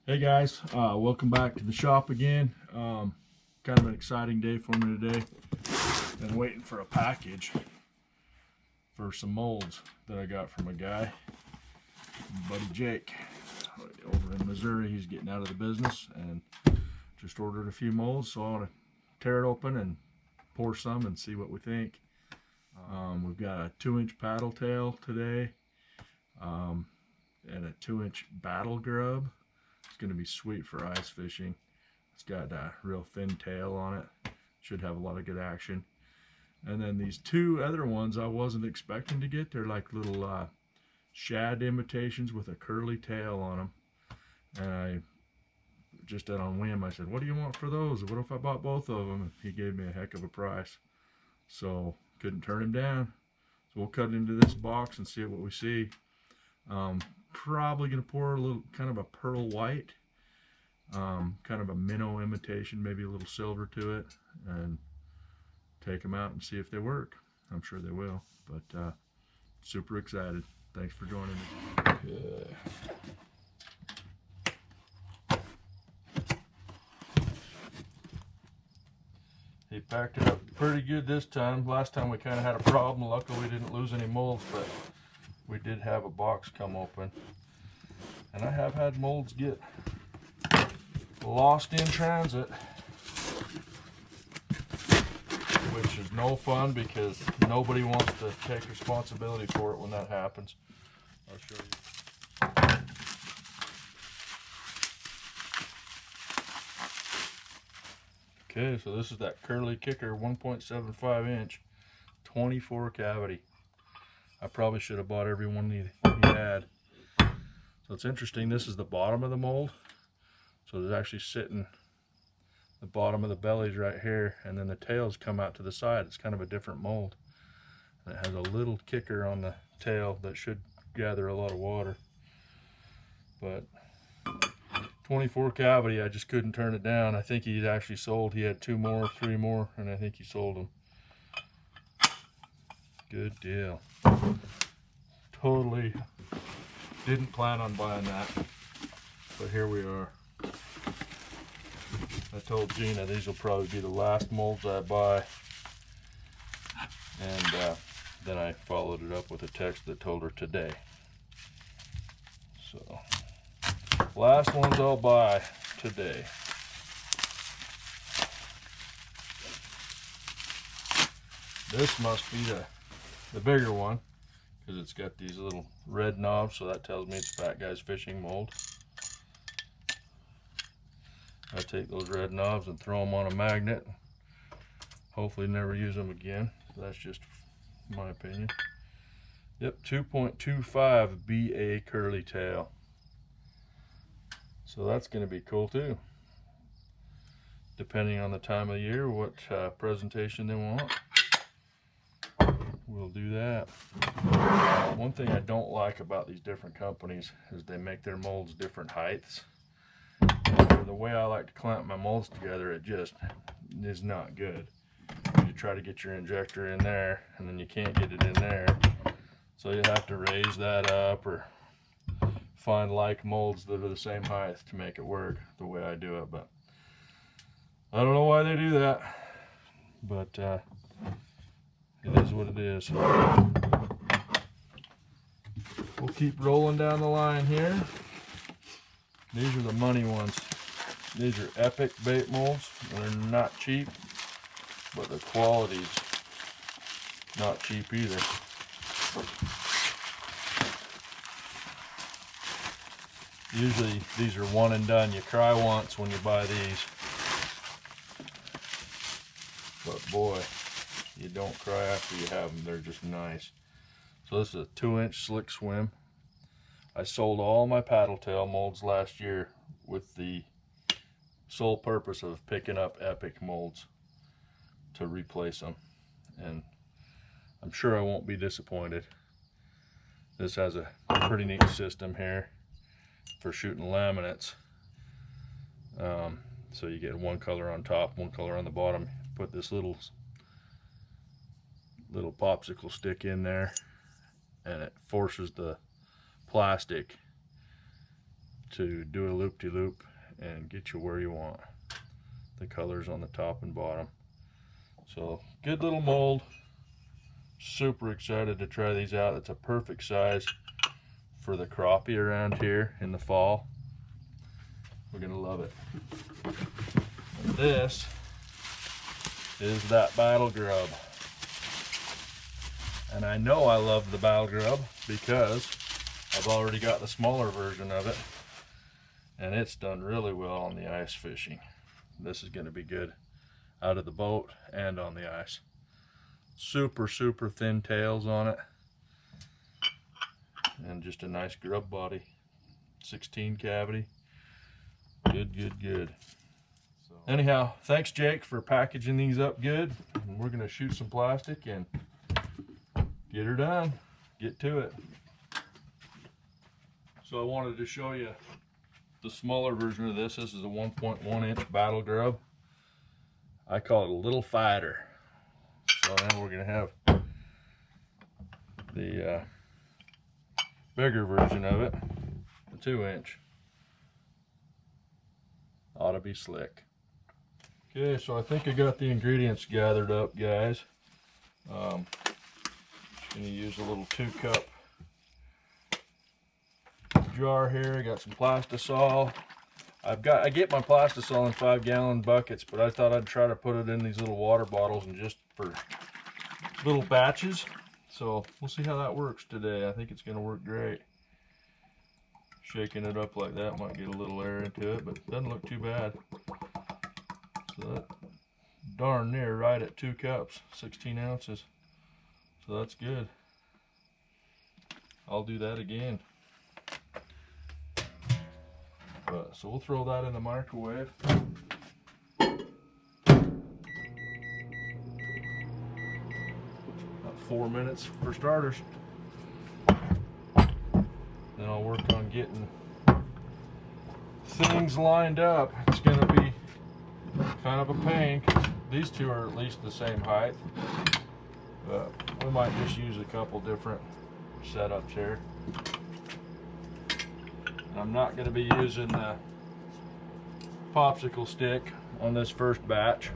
Hey guys, welcome back to the shop again. Kind of an exciting day for me today. Been waiting for a package for some molds that I got from a guy, buddy Jake, over in Missouri. He's getting out of the business and just ordered a few molds, so I want to tear it open and pour some and see what we think. We've got a 2-inch paddle tail today, and a 2-inch battle grub. It's going to be sweet for ice fishing. It's got a real thin tail on it. Should have a lot of good action. And then these two other ones I wasn't expecting to get. They're like little shad imitations with a curly tail on them. And I just did on whim. I said, "What do you want for those? What if I bought both of them?" And he gave me a heck of a price. So couldn't turn him down. So we'll cut into this box and see what we see. Probably gonna pour a little kind of a pearl white, kind of a minnow imitation, maybe a little silver to it, and take them out and see if they work. I'm sure they will, but super excited. Thanks for joining me. Good. He packed it up pretty good this time. Last time we kind of had a problem. Luckily we didn't lose any molds, but we did have a box come open. And I have had molds get lost in transit, which is no fun because nobody wants to take responsibility for it when that happens. I'll show you. Okay, so this is that Curly Kicker 1.75 inch 24 cavity. I probably should have bought every one he had. So it's interesting, this is the bottom of the mold. So there's actually sitting, the bottom of the belly's right here, and then the tails come out to the side. It's kind of a different mold. And it has a little kicker on the tail that should gather a lot of water. But 24 cavity, I just couldn't turn it down. I think he actually sold, he had 2 more, 3 more, and I think he sold them. Good deal. Totally didn't plan on buying that, but here we are. I told Gina these will probably be the last molds I buy, and then I followed it up with a text that told her today. So, last ones I'll buy today. This must be the bigger one, because it's got these little red knobs, so that tells me it's Fat Guy's Fishing mold. I take those red knobs and throw them on a magnet. Hopefully never use them again. That's just my opinion. Yep, 2.25 BA curly tail. So that's going to be cool too. Depending on the time of year, what presentation they want, we'll do that. One thing I don't like about these different companies is they make their molds different heights. The way I like to clamp my molds together, it just is not good. You try to get your injector in there and then you can't get it in there, so you have to raise that up or find like molds that are the same height to make it work the way I do it. But I don't know why they do that, but it is what it is. We'll keep rolling down the line here. These are the money ones. These are Epic bait molds. They're not cheap, but the quality's not cheap either. Usually these are one and done. You cry once when you buy these, but boy, you don't cry after you have them. They're just nice. So this is a 2-inch slick swim. I sold all my paddle tail molds last year with the sole purpose of picking up Epic molds to replace them, and I'm sure I won't be disappointed. This has a pretty neat system here for shooting laminates. So you get one color on top, one color on the bottom. Put this little popsicle stick in there, and it forces the plastic to do a loop-de-loop and get you where you want. The colors on the top and bottom. So good little mold. Super excited to try these out. It's a perfect size for the crappie around here in the fall. We're gonna love it. And this is that battle grub. And I know I love the battle grub because I've already got the smaller version of it, and it's done really well on the ice fishing. This is gonna be good out of the boat and on the ice. Super thin tails on it, and just a nice grub body. 16 cavity. Good. So anyhow, thanks Jake for packaging these up good, and we're gonna shoot some plastic and get her done. Get to it. So I wanted to show you the smaller version of this. This is a 1.1 inch battle grub. I call it a little fighter. So then we're gonna have the bigger version of it, the 2 inch. Ought to be slick. Okay, so I think I got the ingredients gathered up, guys. Just gonna use a little 2-cup jar here. I got some Plastisol. I get my Plastisol in 5-gallon buckets, but I thought I'd try to put it in these little water bottles and just for little batches. So we'll see how that works today. I think it's gonna work great. Shaking it up like that might get a little air into it, but it doesn't look too bad. So that darn near right at 2 cups, 16 ounces. So that's good. I'll do that again. So we'll throw that in the microwave. About 4 minutes for starters. Then I'll work on getting things lined up. It's going to be kind of a pain because these two are at least the same height. But we might just use a couple different setups here. I'm not going to be using the popsicle stick on this first batch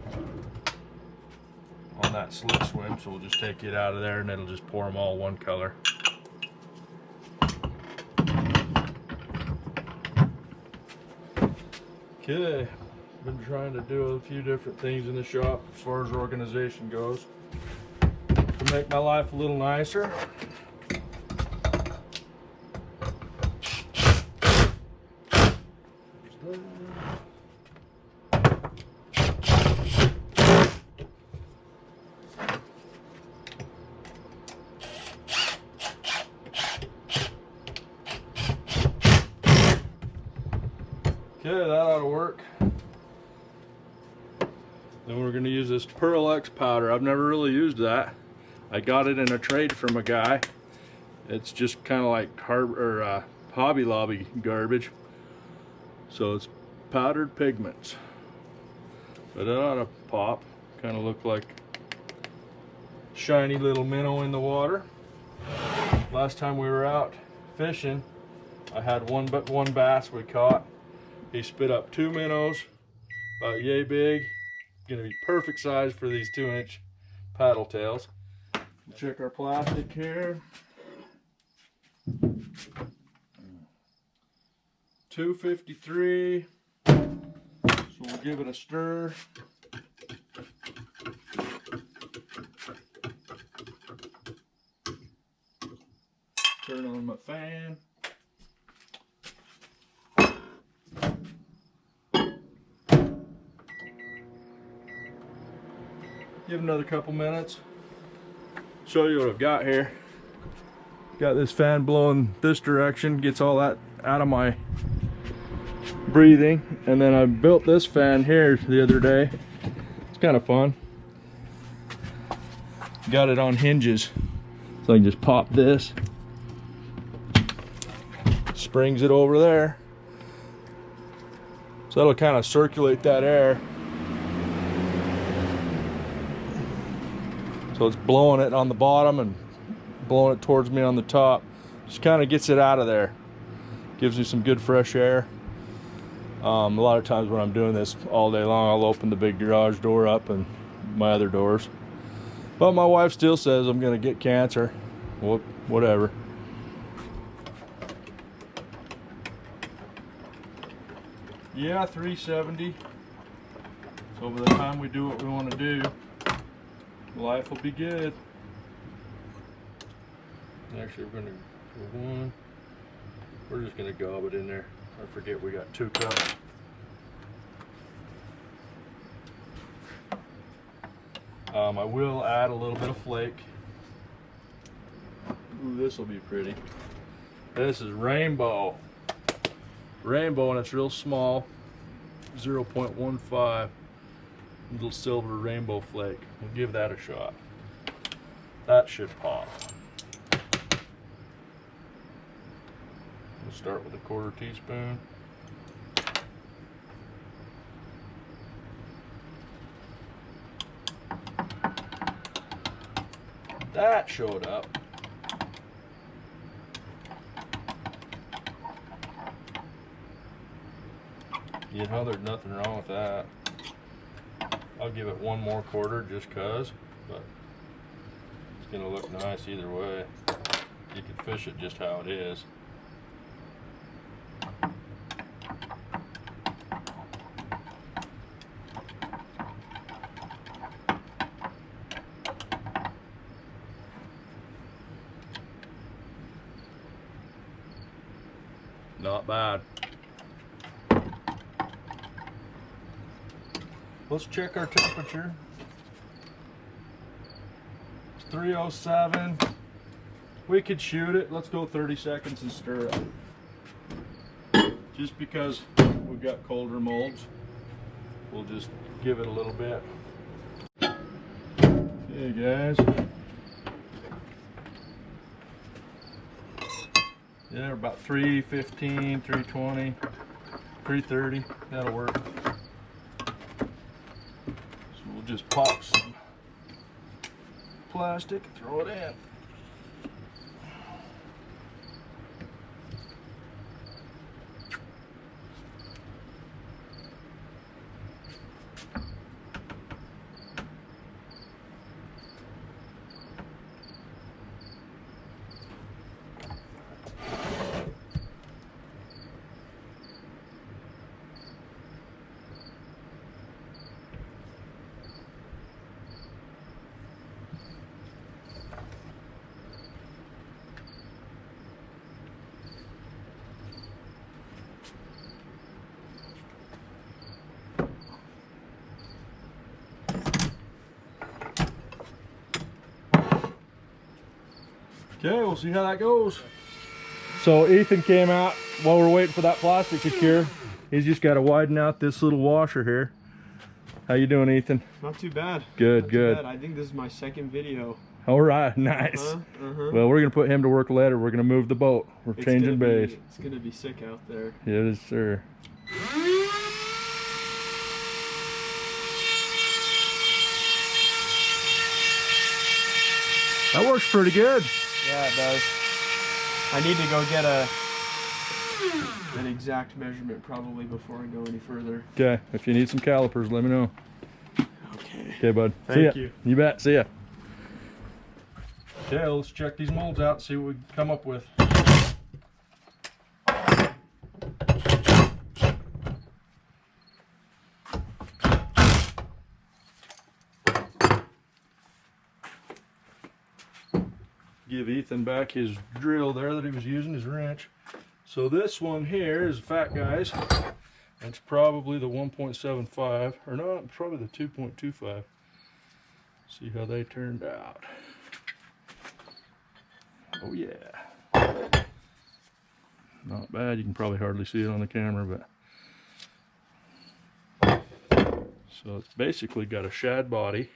on that slick swim, so we'll just take it out of there and it'll just pour them all one color. Okay, been trying to do a few different things in the shop as far as organization goes to make my life a little nicer. Okay, that ought to work. Then we're going to use this Pearl X powder. I've never really used that. I got it in a trade from a guy. It's just kind of like Hobby Lobby garbage. So it's powdered pigments. But it ought to pop. Kind of look like shiny little minnow in the water. Last time we were out fishing, I had one bass we caught. He spit up 2 minnows, about yay big. Gonna be perfect size for these 2-inch paddle tails. Check our plastic here. 253. So we'll give it a stir. Turn on my fan. Give another couple minutes. Show you what I've got here. Got this fan blowing this direction, gets all that out of my breathing. And then I built this fan here the other day. It's kind of fun. Got it on hinges, so I can just pop this. Springs it over there. So that'll kind of circulate that air. So it's blowing it on the bottom and blowing it towards me on the top. Just kind of gets it out of there. Gives me some good fresh air. A lot of times when I'm doing this all day long, I'll open the big garage door up and my other doors. But my wife still says I'm gonna get cancer. Well, whatever. Yeah, 370. So by the time we do what we want to do, life will be good. Actually, we're gonna go one. We're just gonna gob it in there. I forget we got 2 cups. I will add a little bit of flake. Ooh, this will be pretty. This is Rainbow. Rainbow, and it's real small, 0.15 little silver rainbow flake. We'll give that a shot. That should pop. We'll start with a 1/4 teaspoon. That showed up. You know, there's nothing wrong with that. I'll give it 1 more 1/4 just cause, but it's gonna look nice either way. You can fish it just how it is. Not bad. Let's check our temperature. It's 307. We could shoot it. Let's go 30 seconds and stir it. Just because we've got colder molds, we'll just give it a little bit. Okay, guys. Yeah, about 315, 320, 330. That'll work. We'll just pop some plastic, throw it in. Okay, we'll see how that goes. So Ethan came out while we're waiting for that plastic to cure. He's just got to widen out this little washer here. How you doing, Ethan? Not too bad. Good, Not good. too bad. I think this is my 2nd video. All right, nice. Well, we're gonna put him to work later. We're gonna move the boat. We're changing bays. It's gonna be sick out there. Yes, sir. That works pretty good. Yeah, it does. I need to go get an exact measurement probably before I go any further. Okay, if you need some calipers, let me know. Okay. Okay, bud. Thank you. You bet. See ya. Okay, let's check these molds out and see what we can come up with. Give Ethan back his drill there that he was using, his wrench. So this one here is Fat Guys. It's probably the 1.75, or no, probably the 2.25. See how they turned out. Oh yeah. Not bad. You can probably hardly see it on the camera, but so it's basically got a shad body,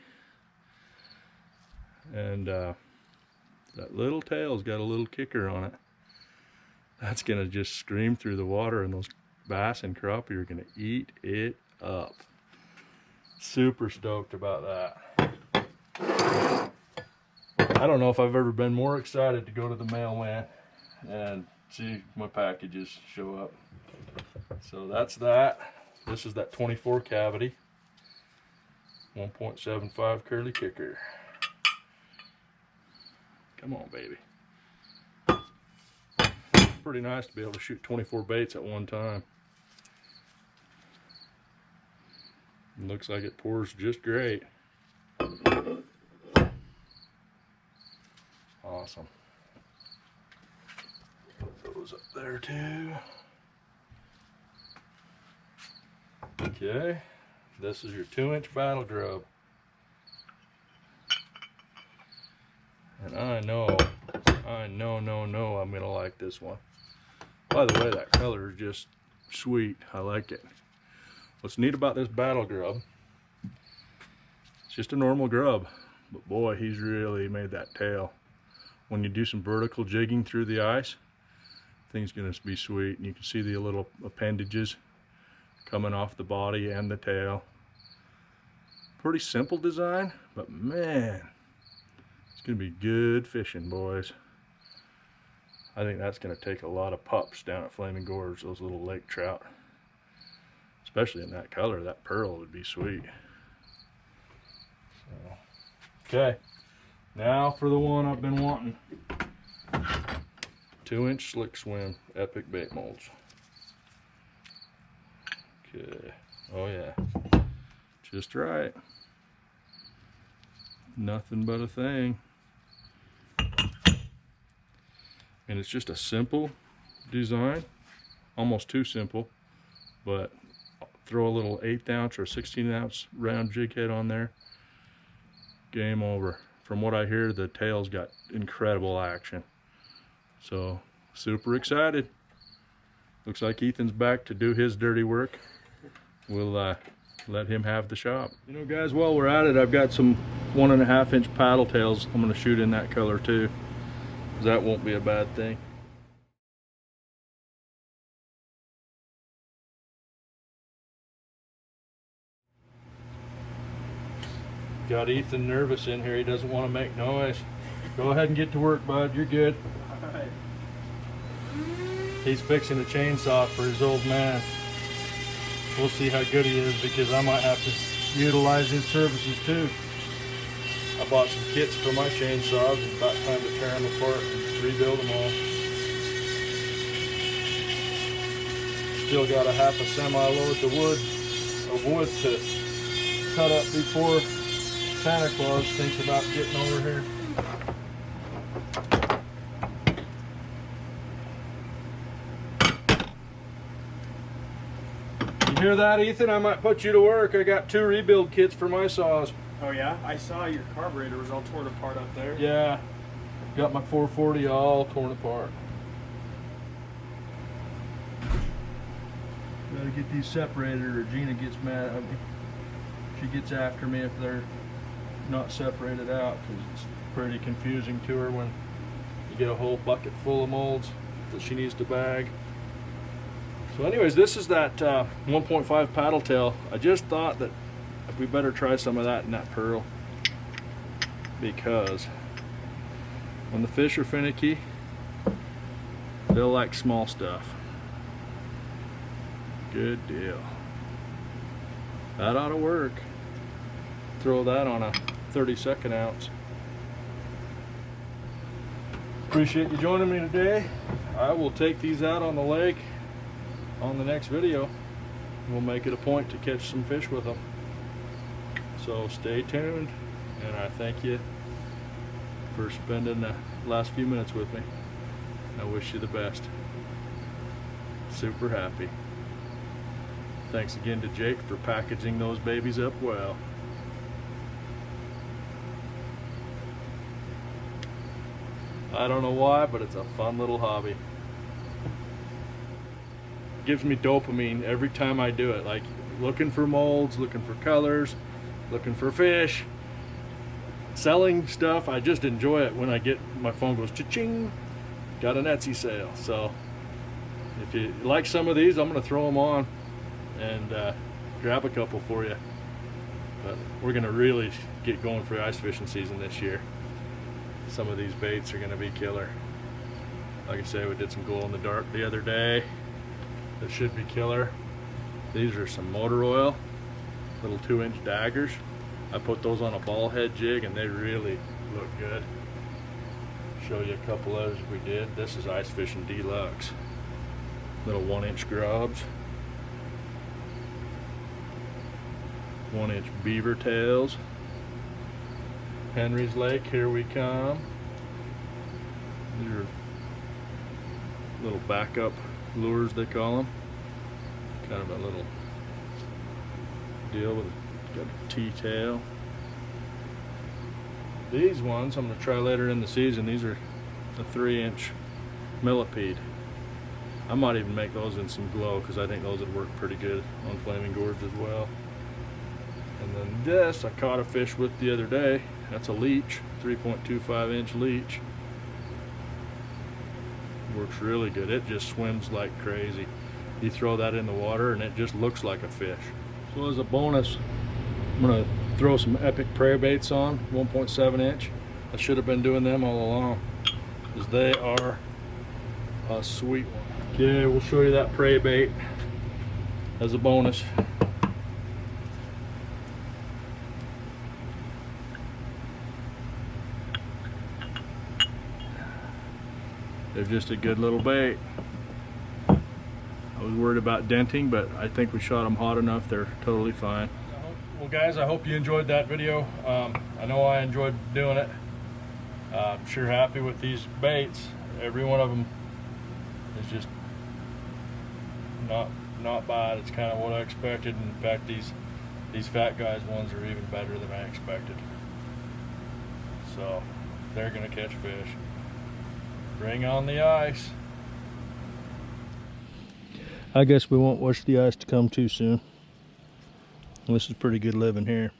and that little tail's got a little kicker on it. That's gonna just scream through the water, and those bass and crappie are gonna eat it up. Super stoked about that. I don't know if I've ever been more excited to go to the mailman and see my packages show up. So that's that. This is that 24 cavity 1.75 curly kicker. Come on, baby. Pretty nice to be able to shoot 24 baits at one time. It looks like it pours just great. Awesome. Put those up there too. Okay, this is your 2-inch battle grub. And I know I'm gonna like this one. By the way, that color is just sweet. I like it. What's neat about this battle grub, it's just a normal grub, but boy, he's really made that tail. When you do some vertical jigging through the ice, thing's gonna be sweet. And you can see the little appendages coming off the body and the tail. Pretty simple design, but man, it's gonna be good fishing, boys. I think that's gonna take a lot of pups down at Flaming Gorge, those little lake trout. Especially in that color, that pearl would be sweet. So, okay, now for the one I've been wanting. 2-inch Slick Swim Epic Bait Molds. Okay, oh yeah, just right. Nothing but a thing. And it's just a simple design, almost too simple, but throw a little 1/8 ounce or 16 ounce round jig head on there, game over. From what I hear, the tail's got incredible action. So super excited. Looks like Ethan's back to do his dirty work. We'll let him have the shop. You know, guys, while we're at it, I've got some 1.5 inch paddle tails I'm going to shoot in that color too. That won't be a bad thing. Got Ethan nervous in here. He doesn't want to make noise. Go ahead and get to work, bud. You're good. All right. He's fixing a chainsaw for his old man. We'll see how good he is, because I might have to utilize his services too. I bought some kits for my chainsaws. It's about time to tear them apart and rebuild them all. Still got a half a semi-load of wood to cut up before Santa Claus thinks about getting over here. You hear that, Ethan? I might put you to work. I got 2 rebuild kits for my saws. Oh yeah? I saw your carburetor was all torn apart up there. Yeah, got my 440 all torn apart. Gotta get these separated or Gina gets mad at me. She gets after me if they're not separated out, because it's pretty confusing to her when you get a whole bucket full of molds that she needs to bag. So anyways, this is that 1.5 paddle tail. I just thought that we better try some of that in that pearl, because when the fish are finicky, they'll like small stuff. Good deal. That ought to work. Throw that on a 32nd ounce. Appreciate you joining me today. I will take these out on the lake on the next video. We'll make it a point to catch some fish with them. So stay tuned, and I thank you for spending the last few minutes with me. I wish you the best. Super happy. Thanks again to Jake for packaging those babies up well. I don't know why, but it's a fun little hobby. Gives me dopamine every time I do it, like looking for molds, looking for colors, looking for fish, selling stuff. I just enjoy it when I get my phone goes cha-ching, got an Etsy sale. So if you like some of these, I'm gonna throw them on and grab a couple for you. But we're gonna really get going for ice fishing season this year. Some of these baits are gonna be killer. Like I say, we did some glow in the dark the other day. That should be killer. These are some motor oil, little 2-inch daggers. I put those on a ball head jig and they really look good. Show you a couple others we did. This is Ice Fishing Deluxe. Little 1-inch grubs. 1-inch beaver tails. Henry's Lake, here we come. These are little backup lures, they call them. Kind of a little deal with got a T-tail. These ones I'm going to try later in the season. These are a 3-inch millipede. I might even make those in some glow because I think those would work pretty good on flaming gourds as well. And then this I caught a fish with the other day. That's a leech, 3.25-inch leech. Works really good. It just swims like crazy. You throw that in the water and it just looks like a fish. So as a bonus, I'm gonna throw some Epic Prey baits on, 1.7-inch. I should have been doing them all along because they are a sweet one. Okay, we'll show you that prey bait as a bonus. They're just a good little bait. I was worried about denting, but I think we shot them hot enough. They're totally fine. Well guys, I hope you enjoyed that video. I know I enjoyed doing it. I'm sure happy with these baits. Every one of them is just not bad. It's kind of what I expected. In fact, these Fat Guys ones are even better than I expected. So they're gonna catch fish. Bring on the ice. I guess we won't wish the ice to come too soon. This is pretty good living here.